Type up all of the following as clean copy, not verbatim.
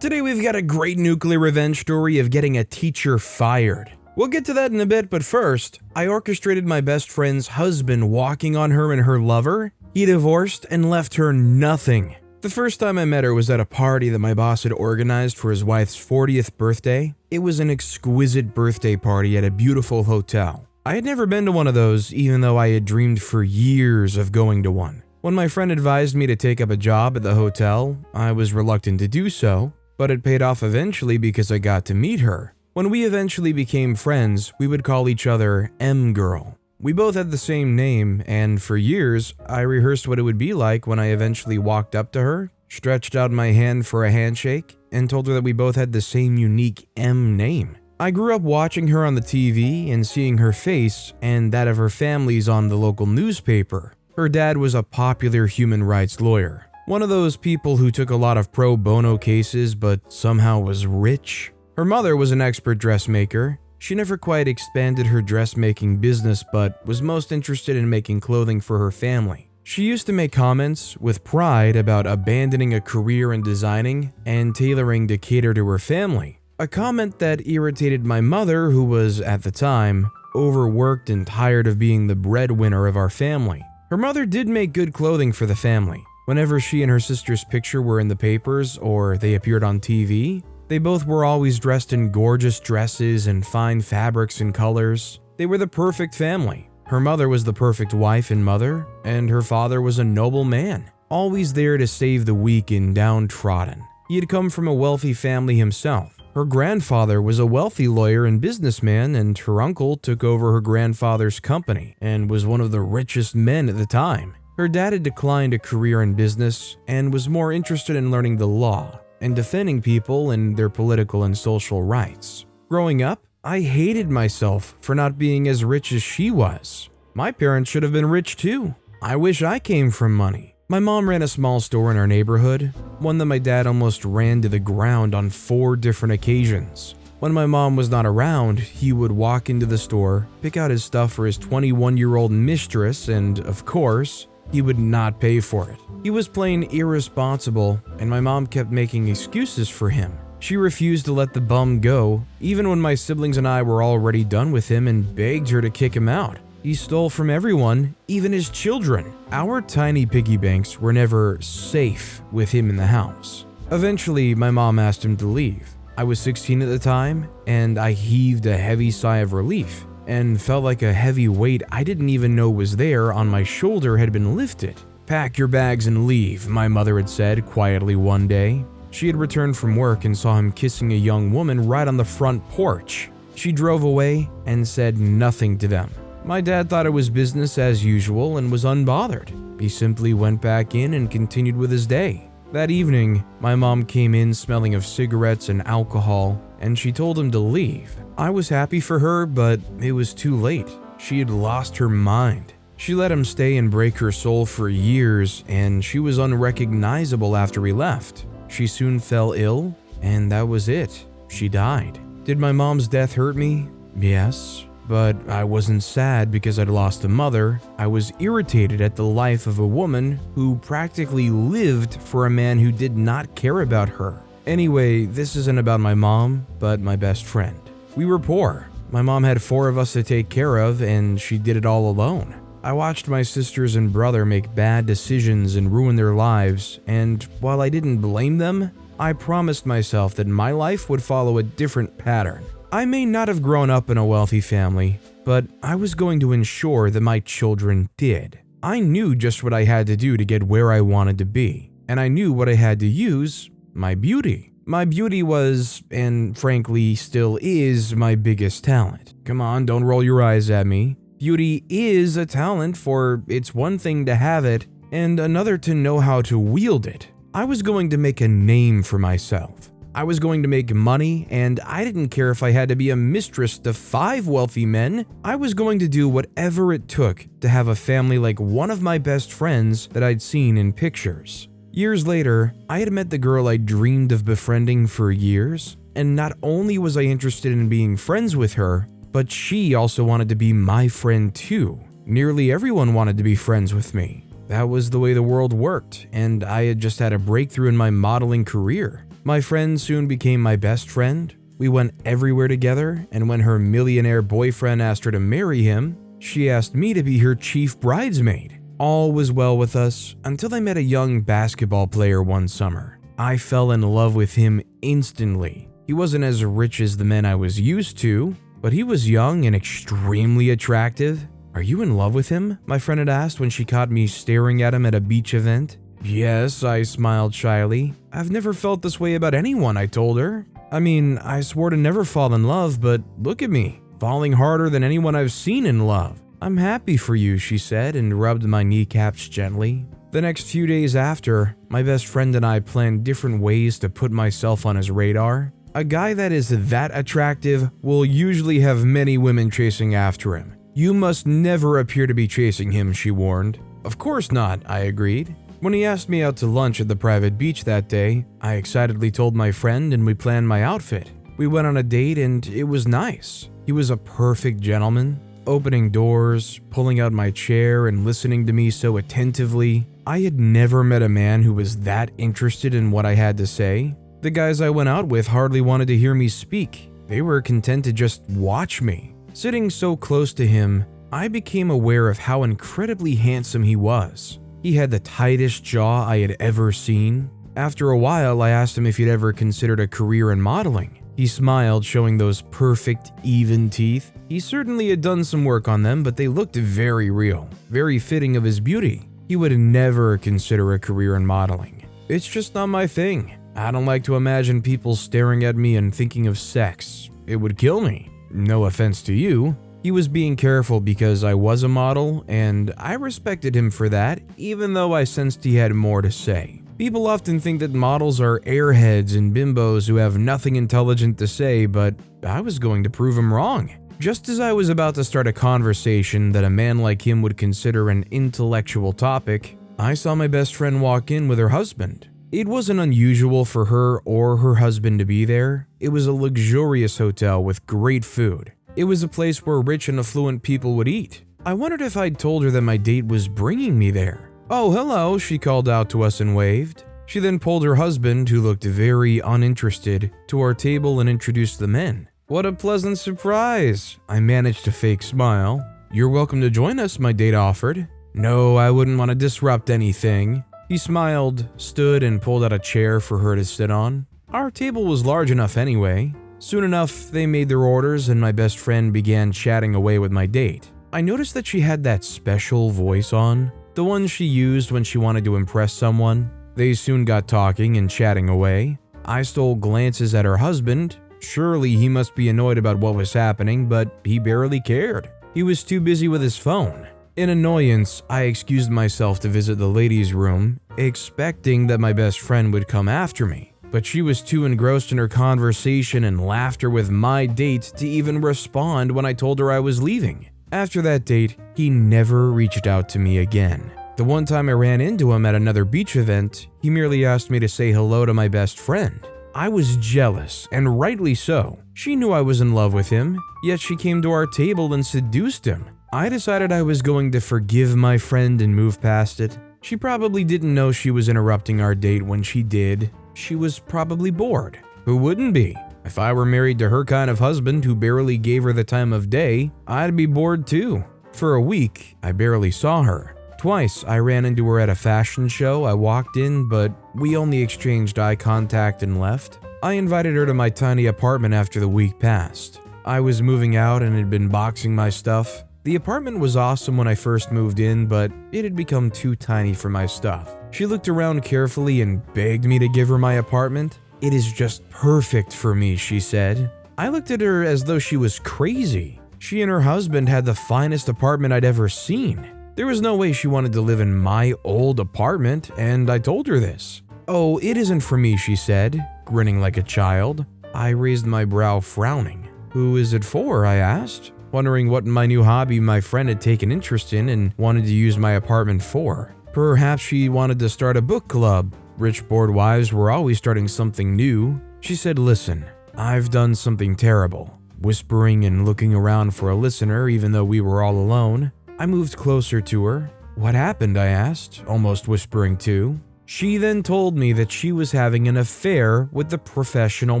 Today we've got a great nuclear revenge story of getting a teacher fired. We'll get to that in a bit, but first, I orchestrated my best friend's husband walking on her and her lover. He divorced and left her nothing. The first time I met her was at a party that my boss had organized for his wife's 40th birthday. It was an exquisite birthday party at a beautiful hotel. I had never been to one of those, even though I had dreamed for years of going to one. When my friend advised me to take up a job at the hotel, I was reluctant to do so, but it paid off eventually because I got to meet her. When we eventually became friends, we would call each other M-Girl. We both had the same name, and for years, I rehearsed what it would be like when I eventually walked up to her, stretched out my hand for a handshake, and told her that we both had the same unique M name. I grew up watching her on the TV and seeing her face and that of her family's on the local newspaper. Her dad was a popular human rights lawyer, one of those people who took a lot of pro bono cases but somehow was rich. Her mother was an expert dressmaker. She never quite expanded her dressmaking business but was most interested in making clothing for her family. She used to make comments with pride about abandoning a career in designing and tailoring to cater to her family. A comment that irritated my mother, who was, at the time, overworked and tired of being the breadwinner of our family. Her mother did make good clothing for the family. Whenever she and her sister's picture were in the papers or they appeared on TV, they both were always dressed in gorgeous dresses and fine fabrics and colors. They were the perfect family. Her mother was the perfect wife and mother, and her father was a noble man, always there to save the weak and downtrodden. He had come from a wealthy family himself. Her grandfather was a wealthy lawyer and businessman, and her uncle took over her grandfather's company and was one of the richest men at the time. Her dad had declined a career in business and was more interested in learning the law and defending people and their political and social rights. Growing up, I hated myself for not being as rich as she was. My parents should have been rich too. I wish I came from money. My mom ran a small store in our neighborhood, one that my dad almost ran to the ground on 4 different occasions. When my mom was not around, he would walk into the store, pick out his stuff for his 21-year-old mistress, and, of course, he would not pay for it. He was plain irresponsible, and my mom kept making excuses for him. She refused to let the bum go, even when my siblings and I were already done with him, and begged her to kick him out. He stole from everyone, even his children. Our tiny piggy banks were never safe with him in the house. Eventually, my mom asked him to leave. I was 16 at the time, and I heaved a heavy sigh of relief and felt like a heavy weight I didn't even know was there on my shoulder had been lifted. "Pack your bags and leave," my mother had said quietly one day. She had returned from work and saw him kissing a young woman right on the front porch. She drove away and said nothing to them. My dad thought it was business as usual and was unbothered. He simply went back in and continued with his day. That evening, my mom came in smelling of cigarettes and alcohol, and she told him to leave. I was happy for her, but it was too late. She had lost her mind. She let him stay and break her soul for years, and she was unrecognizable after he left. She soon fell ill, and that was it. She died. Did my mom's death hurt me? Yes. But I wasn't sad because I'd lost a mother. I was irritated at the life of a woman who practically lived for a man who did not care about her. Anyway, this isn't about my mom, but my best friend. We were poor. My mom had 4 of us to take care of, and she did it all alone. I watched my sisters and brother make bad decisions and ruin their lives, and while I didn't blame them, I promised myself that my life would follow a different pattern. I may not have grown up in a wealthy family, but I was going to ensure that my children did. I knew just what I had to do to get where I wanted to be, and I knew what I had to use: my beauty. My beauty was, and frankly still is, my biggest talent. Come on, don't roll your eyes at me. Beauty is a talent, for it's one thing to have it, and another to know how to wield it. I was going to make a name for myself. I was going to make money, and I didn't care if I had to be a mistress to 5 wealthy men. I was going to do whatever it took to have a family like one of my best friends that I'd seen in pictures. Years later, I had met the girl I dreamed of befriending for years, and not only was I interested in being friends with her, but she also wanted to be my friend too. Nearly everyone wanted to be friends with me. That was the way the world worked, and I had just had a breakthrough in my modeling career. My friend soon became my best friend. We went everywhere together, and when her millionaire boyfriend asked her to marry him, she asked me to be her chief bridesmaid. All was well with us until I met a young basketball player one summer. I fell in love with him instantly. He wasn't as rich as the men I was used to, but he was young and extremely attractive. "Are you in love with him?" my friend had asked when she caught me staring at him at a beach event. "Yes," I smiled shyly. "I've never felt this way about anyone," I told her. "I mean, I swore to never fall in love, but look at me, falling harder than anyone I've seen in love." "I'm happy for you," she said and rubbed my kneecaps gently. The next few days after, my best friend and I planned different ways to put myself on his radar. A guy that is that attractive will usually have many women chasing after him. "You must never appear to be chasing him," she warned. "Of course not," I agreed. When he asked me out to lunch at the private beach that day, I excitedly told my friend and we planned my outfit. We went on a date and it was nice. He was a perfect gentleman, opening doors, pulling out my chair and listening to me so attentively. I had never met a man who was that interested in what I had to say. The guys I went out with hardly wanted to hear me speak. They were content to just watch me. Sitting so close to him, I became aware of how incredibly handsome he was. He had the tightest jaw I had ever seen. After a while, I asked him if he'd ever considered a career in modeling. He smiled, showing those perfect, even teeth. He certainly had done some work on them, but they looked very real, very fitting of his beauty. He would never consider a career in modeling. "It's just not my thing. I don't like to imagine people staring at me and thinking of sex. It would kill me. No offense to you." He was being careful because I was a model, and I respected him for that, even though I sensed he had more to say. People often think that models are airheads and bimbos who have nothing intelligent to say, but I was going to prove him wrong. Just as I was about to start a conversation that a man like him would consider an intellectual topic, I saw my best friend walk in with her husband. It wasn't unusual for her or her husband to be there. It was a luxurious hotel with great food. It was a place where rich and affluent people would eat. I wondered if I'd told her that my date was bringing me there. "Oh, hello," she called out to us and waved. She then pulled her husband, who looked very uninterested, to our table and introduced the men. "What a pleasant surprise." I managed a fake smile. "You're welcome to join us," my date offered. "No, I wouldn't want to disrupt anything." He smiled, stood, and pulled out a chair for her to sit on. Our table was large enough anyway. Soon enough, they made their orders and my best friend began chatting away with my date. I noticed that she had that special voice on, the one she used when she wanted to impress someone. They soon got talking and chatting away. I stole glances at her husband. Surely he must be annoyed about what was happening, but he barely cared. He was too busy with his phone. In annoyance, I excused myself to visit the ladies' room, expecting that my best friend would come after me. But she was too engrossed in her conversation and laughter with my date to even respond when I told her I was leaving. After that date, he never reached out to me again. The one time I ran into him at another beach event, he merely asked me to say hello to my best friend. I was jealous, and rightly so. She knew I was in love with him, yet she came to our table and seduced him. I decided I was going to forgive my friend and move past it. She probably didn't know she was interrupting our date when she did. She was probably bored. Who wouldn't be? If I were married to her kind of husband who barely gave her the time of day, I'd be bored too. For a week, I barely saw her. Twice, I ran into her at a fashion show. I walked in, but we only exchanged eye contact and left. I invited her to my tiny apartment after the week passed. I was moving out and had been boxing my stuff. The apartment was awesome when I first moved in, but it had become too tiny for my stuff. She looked around carefully and begged me to give her my apartment. "It is just perfect for me," she said. I looked at her as though she was crazy. She and her husband had the finest apartment I'd ever seen. There was no way she wanted to live in my old apartment, and I told her this. "Oh, it isn't for me," she said, grinning like a child. I raised my brow, frowning. "Who is it for?" I asked, wondering what my new hobby my friend had taken interest in and wanted to use my apartment for. Perhaps she wanted to start a book club. Rich bored wives were always starting something new. She said, "Listen, I've done something terrible," whispering and looking around for a listener even though we were all alone. I moved closer to her. "What happened?" I asked, almost whispering too. She then told me that she was having an affair with the professional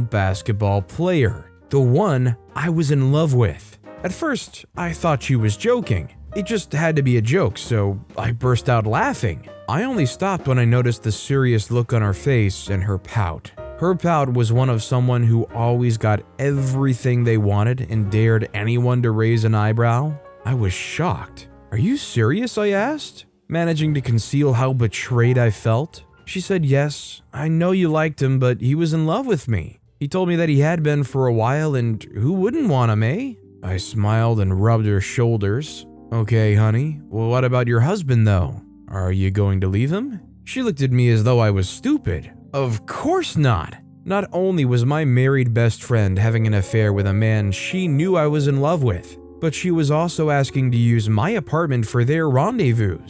basketball player, the one I was in love with. At first, I thought she was joking. It just had to be a joke, so I burst out laughing. I only stopped when I noticed the serious look on her face and her pout. Her pout was one of someone who always got everything they wanted and dared anyone to raise an eyebrow. I was shocked. "Are you serious?" I asked, managing to conceal how betrayed I felt. She said, "Yes, I know you liked him, but he was in love with me. He told me that he had been for a while, and who wouldn't want him, eh?" I smiled and rubbed her shoulders. "Okay, honey. Well, what about your husband, though? Are you going to leave him?" She looked at me as though I was stupid. Of course not. Not only was my married best friend having an affair with a man she knew I was in love with, but she was also asking to use my apartment for their rendezvous.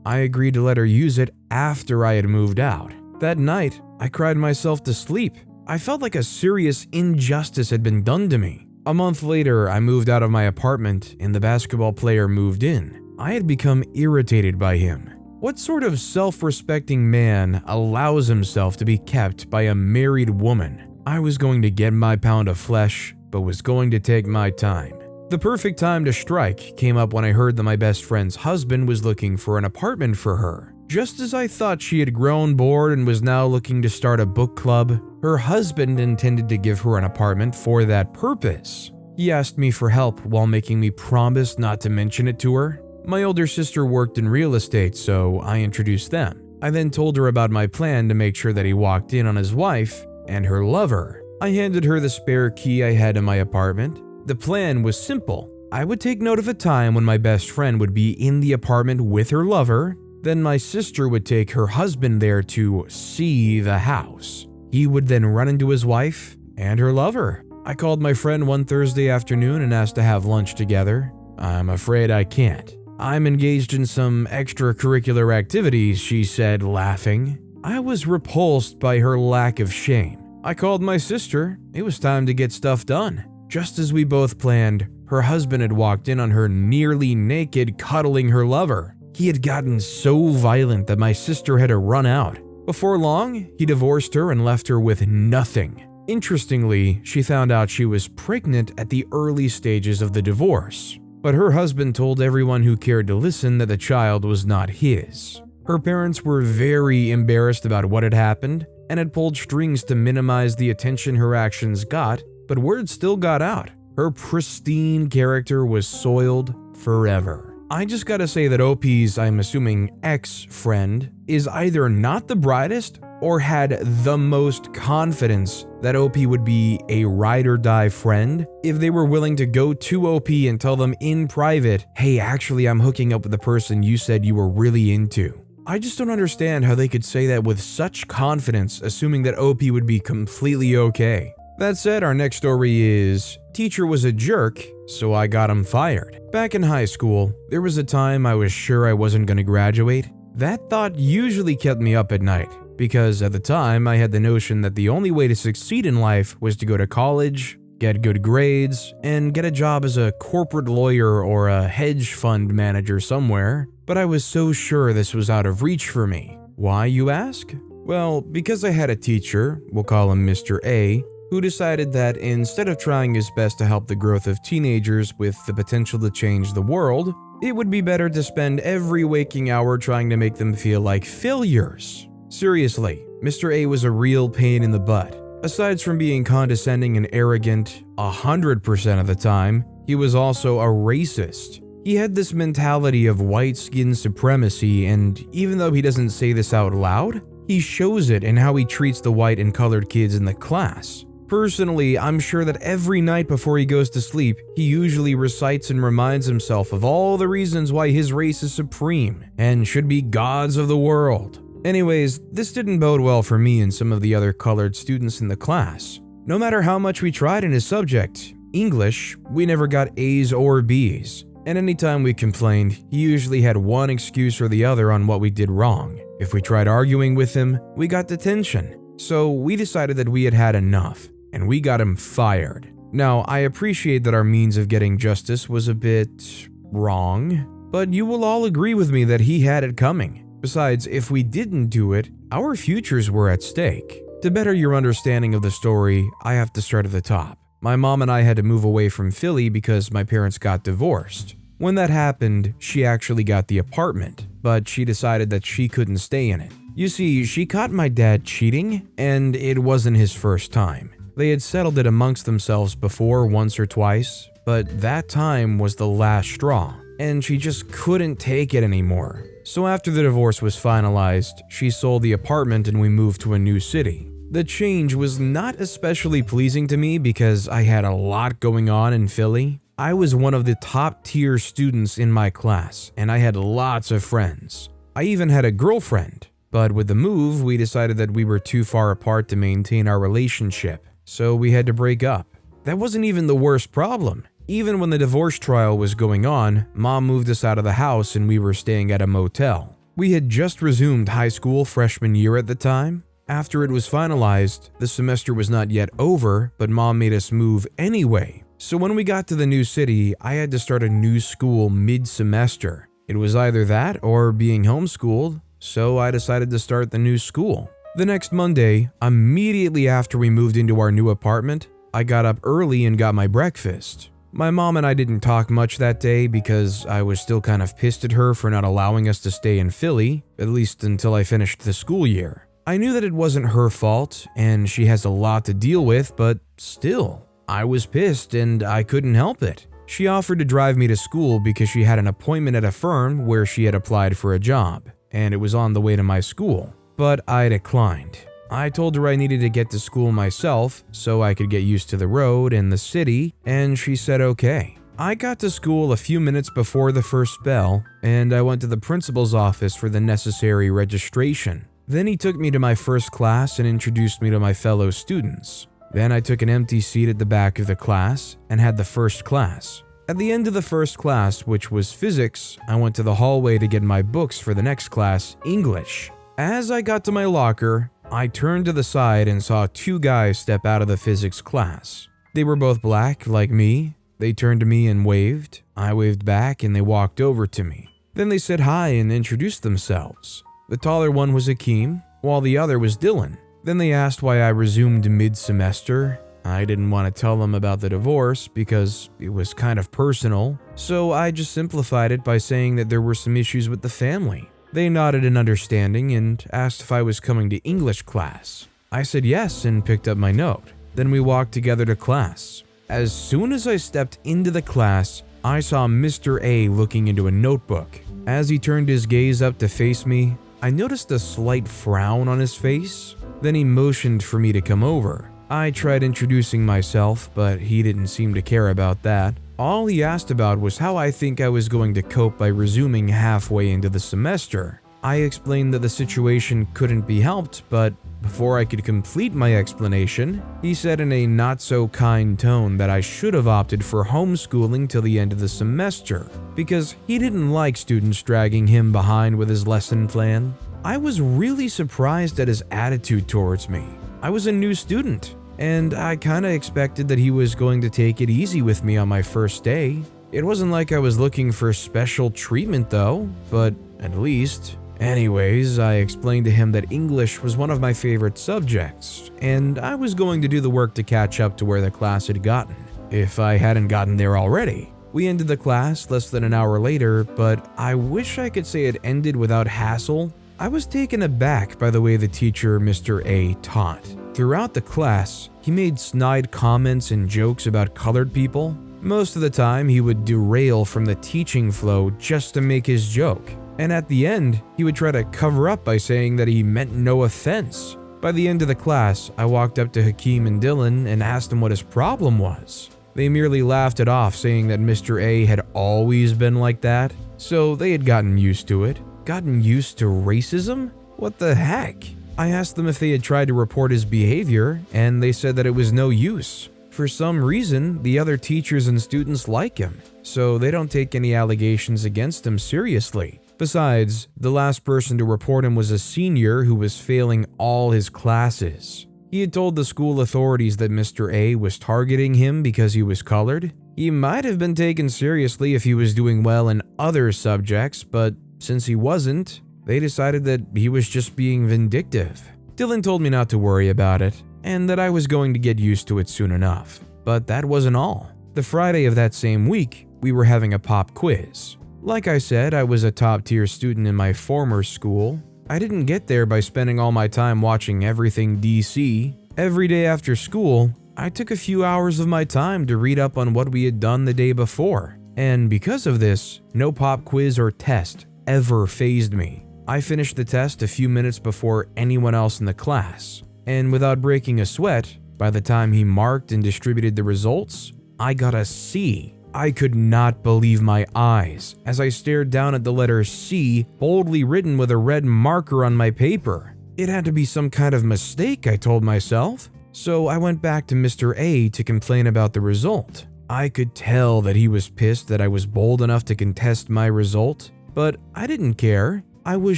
I agreed to let her use it after I had moved out. That night, I cried myself to sleep. I felt like a serious injustice had been done to me. A month later, I moved out of my apartment and the basketball player moved in. I had become irritated by him. What sort of self-respecting man allows himself to be kept by a married woman? I was going to get my pound of flesh, but was going to take my time. The perfect time to strike came up when I heard that my best friend's husband was looking for an apartment for her. Just as I thought she had grown bored and was now looking to start a book club, her husband intended to give her an apartment for that purpose. He asked me for help while making me promise not to mention it to her. My older sister worked in real estate, so I introduced them. I then told her about my plan to make sure that he walked in on his wife and her lover. I handed her the spare key I had in my apartment. The plan was simple. I would take note of a time when my best friend would be in the apartment with her lover. Then my sister would take her husband there to see the house. He would then run into his wife and her lover. I called my friend one Thursday afternoon and asked to have lunch together. "I'm afraid I can't. I'm engaged in some extracurricular activities," she said, laughing. I was repulsed by her lack of shame. I called my sister. It was time to get stuff done. Just as we both planned, her husband had walked in on her nearly naked, cuddling her lover. He had gotten so violent that my sister had to run out. Before long, he divorced her and left her with nothing. Interestingly, she found out she was pregnant at the early stages of the divorce. But her husband told everyone who cared to listen that the child was not his. Her parents were very embarrassed about what had happened and had pulled strings to minimize the attention her actions got, but word still got out. Her pristine character was soiled forever. I just gotta say that OP's, I'm assuming, ex-friend is either not the brightest or had the most confidence that OP would be a ride or die friend if they were willing to go to OP and tell them in private, "Hey, actually I'm hooking up with the person you said you were really into." I just don't understand how they could say that with such confidence, assuming that OP would be completely okay. That said, our next story is, teacher was a jerk, so I got him fired. Back in high school, there was a time I was sure I wasn't going to graduate. That thought usually kept me up at night, because at the time I had the notion that the only way to succeed in life was to go to college, get good grades, and get a job as a corporate lawyer or a hedge fund manager somewhere. But I was so sure this was out of reach for me. Why, you ask? Well, because I had a teacher, we'll call him Mr. A, who decided that instead of trying his best to help the growth of teenagers with the potential to change the world, it would be better to spend every waking hour trying to make them feel like failures. Seriously, Mr. A was a real pain in the butt. Aside from being condescending and arrogant 100% of the time, he was also a racist. He had this mentality of white skin supremacy, and even though he doesn't say this out loud, he shows it in how he treats the white and colored kids in the class. Personally, I'm sure that every night before he goes to sleep, he usually recites and reminds himself of all the reasons why his race is supreme and should be gods of the world. Anyways, this didn't bode well for me and some of the other colored students in the class. No matter how much we tried in his subject, English, we never got A's or B's. And anytime we complained, he usually had one excuse or the other on what we did wrong. If we tried arguing with him, we got detention. So we decided that we had had enough, and we got him fired. Now, I appreciate that our means of getting justice was a bit wrong, but you will all agree with me that he had it coming. Besides, if we didn't do it, Our futures were at stake. To better your understanding of the story, I have to start at the top. My mom and I had to move away from Philly because my parents got divorced. When that happened, she actually got the apartment, but she decided that she couldn't stay in it. You see, she caught my dad cheating, and it wasn't his first time. They had settled it amongst themselves before once or twice, but that time was the last straw, and she just couldn't take it anymore. So after the divorce was finalized, she sold the apartment and we moved to a new city. The change was not especially pleasing to me because I had a lot going on in Philly. I was one of the top tier students in my class, and I had lots of friends. I even had a girlfriend, but with the move, we decided that we were too far apart to maintain our relationship, so we had to break up. That wasn't even the worst problem. Even when the divorce trial was going on, Mom moved us out of the house and we were staying at a motel. We had just resumed high school freshman year at the time. After it was finalized, the semester was not yet over, but Mom made us move anyway. So when we got to the new city, I had to start a new school mid-semester. It was either that or being homeschooled, so I decided to start the new school. The next Monday, immediately after we moved into our new apartment, I got up early and got my breakfast. My mom and I didn't talk much that day because I was still kind of pissed at her for not allowing us to stay in Philly, at least until I finished the school year. I knew that it wasn't her fault and she has a lot to deal with, but still, I was pissed and I couldn't help it. She offered to drive me to school because she had an appointment at a firm where she had applied for a job, and it was on the way to my school, but I declined. I told her I needed to get to school myself so I could get used to the road and the city, and she said okay. I got to school a few minutes before the first bell, and I went to the principal's office for the necessary registration. Then he took me to my first class and introduced me to my fellow students. Then I took an empty seat at the back of the class and had the first class. At the end of the first class, which was physics, I went to the hallway to get my books for the next class, English. As I got to my locker, I turned to the side and saw two guys step out of the physics class. They were both black, like me. They turned to me and waved. I waved back and they walked over to me. Then they said hi and introduced themselves. The taller one was Hakeem, while the other was Dylan. Then they asked why I resumed mid-semester. I didn't want to tell them about the divorce because it was kind of personal, so I just simplified it by saying that there were some issues with the family. They nodded in understanding and asked if I was coming to English class. I said yes and picked up my note. Then we walked together to class. As soon as I stepped into the class, I saw Mr. A looking into a notebook. As he turned his gaze up to face me, I noticed a slight frown on his face. Then he motioned for me to come over. I tried introducing myself, but he didn't seem to care about that. All he asked about was how I think I was going to cope by resuming halfway into the semester. I explained that the situation couldn't be helped, but before I could complete my explanation, he said in a not-so-kind tone that I should have opted for homeschooling till the end of the semester, because he didn't like students dragging him behind with his lesson plan. I was really surprised at his attitude towards me. I was a new student, and I kinda expected that he was going to take it easy with me on my first day. It wasn't like I was looking for special treatment though, but at least. Anyways, I explained to him that English was one of my favorite subjects, and I was going to do the work to catch up to where the class had gotten, if I hadn't gotten there already. We ended the class less than an hour later, but I wish I could say it ended without hassle. I was taken aback by the way the teacher, Mr. A, taught. Throughout the class, he made snide comments and jokes about colored people. Most of the time, he would derail from the teaching flow just to make his joke. And at the end, he would try to cover up by saying that he meant no offense. By the end of the class, I walked up to Hakeem and Dylan and asked them what his problem was. They merely laughed it off, saying that Mr. A had always been like that, so they had gotten used to it. Gotten used to racism? What the heck? I asked them if they had tried to report his behavior, and they said that it was no use. For some reason, the other teachers and students like him, so they don't take any allegations against him seriously. Besides, the last person to report him was a senior who was failing all his classes. He had told the school authorities that Mr. A was targeting him because he was colored. He might have been taken seriously if he was doing well in other subjects, but since he wasn't, they decided that he was just being vindictive. Dylan told me not to worry about it, and that I was going to get used to it soon enough. But that wasn't all. The Friday of that same week, we were having a pop quiz. Like I said, I was a top-tier student in my former school. I didn't get there by spending all my time watching everything DC. Every day after school, I took a few hours of my time to read up on what we had done the day before. And because of this, no pop quiz or test ever fazed me. I finished the test a few minutes before anyone else in the class. And without breaking a sweat, by the time he marked and distributed the results, I got a C. I could not believe my eyes as I stared down at the letter C boldly written with a red marker on my paper. It had to be some kind of mistake, I told myself. So I went back to Mr. A to complain about the result. I could tell that he was pissed that I was bold enough to contest my result, but I didn't care. I was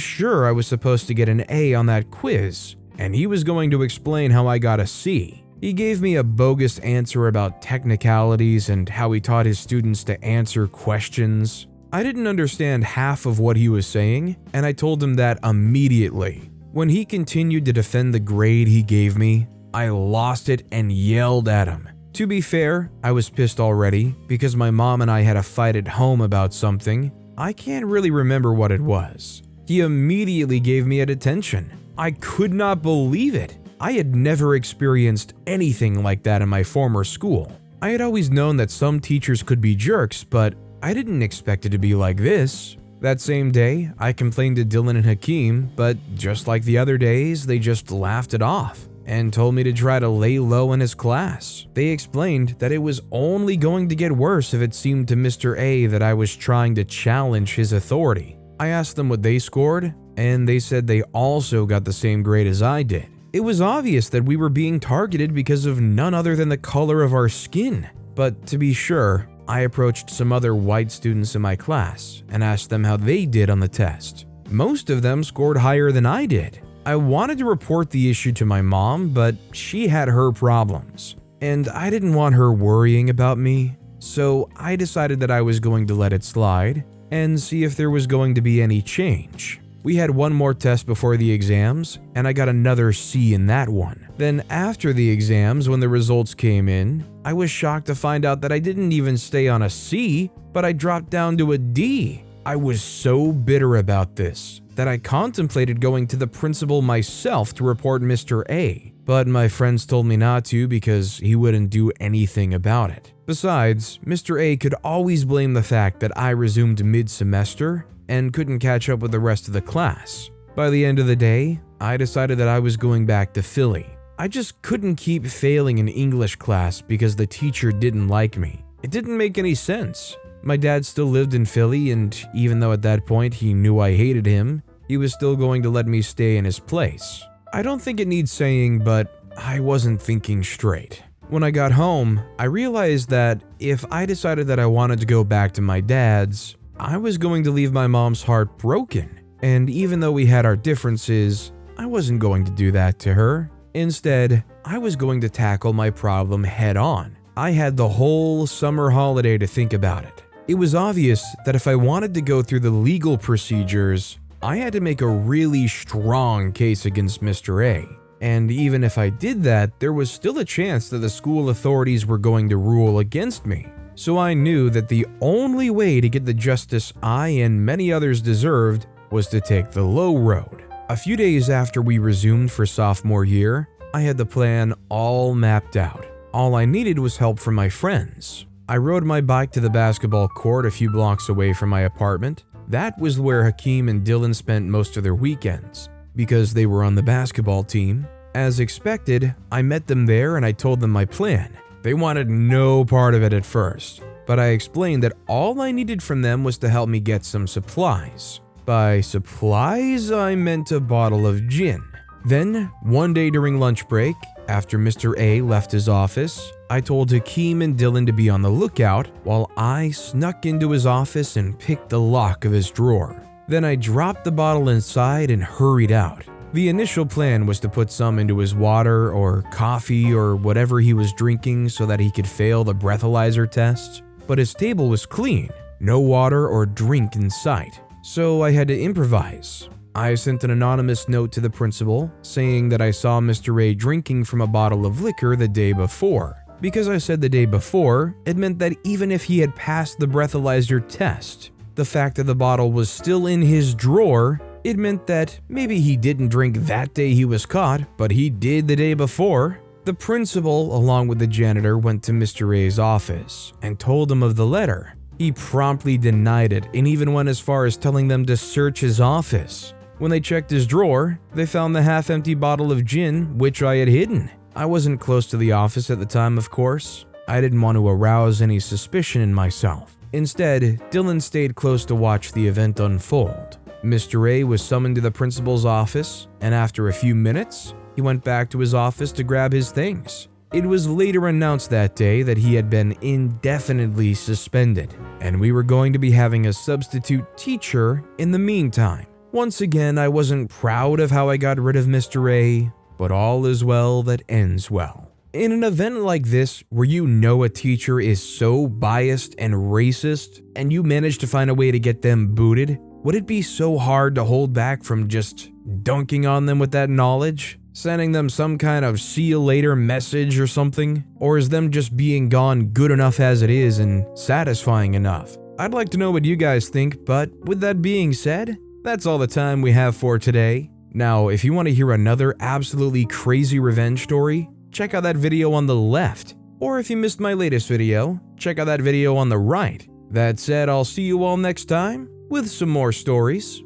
sure I was supposed to get an A on that quiz, and he was going to explain how I got a C. He gave me a bogus answer about technicalities and how he taught his students to answer questions. I didn't understand half of what he was saying, and I told him that immediately. When he continued to defend the grade he gave me, I lost it and yelled at him. To be fair, I was pissed already because my mom and I had a fight at home about something. I can't really remember what it was. He immediately gave me a detention. I could not believe it. I had never experienced anything like that in my former school. I had always known that some teachers could be jerks, but I didn't expect it to be like this. That same day, I complained to Dylan and Hakeem, but just like the other days, they just laughed it off and told me to try to lay low in his class. They explained that it was only going to get worse if it seemed to Mr. A that I was trying to challenge his authority. I asked them what they scored, and they said they also got the same grade as I did. It was obvious that we were being targeted because of none other than the color of our skin. But to be sure, I approached some other white students in my class and asked them how they did on the test. Most of them scored higher than I did. I wanted to report the issue to my mom, but she had her problems, and I didn't want her worrying about me, so I decided that I was going to let it slide and see if there was going to be any change. We had one more test before the exams, and I got another C in that one. Then after the exams, when the results came in, I was shocked to find out that I didn't even stay on a C, but I dropped down to a D. I was so bitter about this that I contemplated going to the principal myself to report Mr. A, but my friends told me not to because he wouldn't do anything about it. Besides, Mr. A could always blame the fact that I resumed mid-semester and couldn't catch up with the rest of the class. By the end of the day, I decided that I was going back to Philly. I just couldn't keep failing in English class because the teacher didn't like me. It didn't make any sense. My dad still lived in Philly, and even though at that point he knew I hated him, he was still going to let me stay in his place. I don't think it needs saying, but I wasn't thinking straight. When I got home, I realized that if I decided that I wanted to go back to my dad's, I was going to leave my mom's heart broken. And even though we had our differences, I wasn't going to do that to her. Instead, I was going to tackle my problem head on. I had the whole summer holiday to think about it. It was obvious that if I wanted to go through the legal procedures, I had to make a really strong case against Mr. A. And even if I did that, there was still a chance that the school authorities were going to rule against me. So I knew that the only way to get the justice I and many others deserved was to take the low road. A few days after we resumed for sophomore year, I had the plan all mapped out. All I needed was help from my friends. I rode my bike to the basketball court a few blocks away from my apartment. That was where Hakeem and Dylan spent most of their weekends, because they were on the basketball team. As expected, I met them there and I told them my plan. They wanted no part of it at first, but I explained that all I needed from them was to help me get some supplies. By supplies, I meant a bottle of gin. Then, one day during lunch break, after Mr. A left his office, I told Hakeem and Dylan to be on the lookout while I snuck into his office and picked the lock of his drawer. Then I dropped the bottle inside and hurried out. The initial plan was to put some into his water or coffee or whatever he was drinking so that he could fail the breathalyzer test, but his table was clean, no water or drink in sight, so I had to improvise. I sent an anonymous note to the principal saying that I saw Mr. A drinking from a bottle of liquor the day before. Because I said the day before, it meant that even if he had passed the breathalyzer test, the fact that the bottle was still in his drawer, it meant that maybe he didn't drink that day he was caught, but he did the day before. The principal, along with the janitor, went to Mr. A's office and told him of the letter. He promptly denied it and even went as far as telling them to search his office. When they checked his drawer, they found the half-empty bottle of gin, which I had hidden. I wasn't close to the office at the time, of course. I didn't want to arouse any suspicion in myself. Instead, Dylan stayed close to watch the event unfold. Mr. A was summoned to the principal's office, and after a few minutes, he went back to his office to grab his things. It was later announced that day that he had been indefinitely suspended, and we were going to be having a substitute teacher in the meantime. Once again, I wasn't proud of how I got rid of Mr. A, but all is well that ends well. In an event like this, where you know a teacher is so biased and racist, and you manage to find a way to get them booted, would it be so hard to hold back from just dunking on them with that knowledge? Sending them some kind of see you later message or something? Or is them just being gone good enough as it is and satisfying enough? I'd like to know what you guys think, but with that being said, that's all the time we have for today. Now, if you want to hear another absolutely crazy revenge story, check out that video on the left. Or if you missed my latest video, check out that video on the right. That said, I'll see you all next time with some more stories.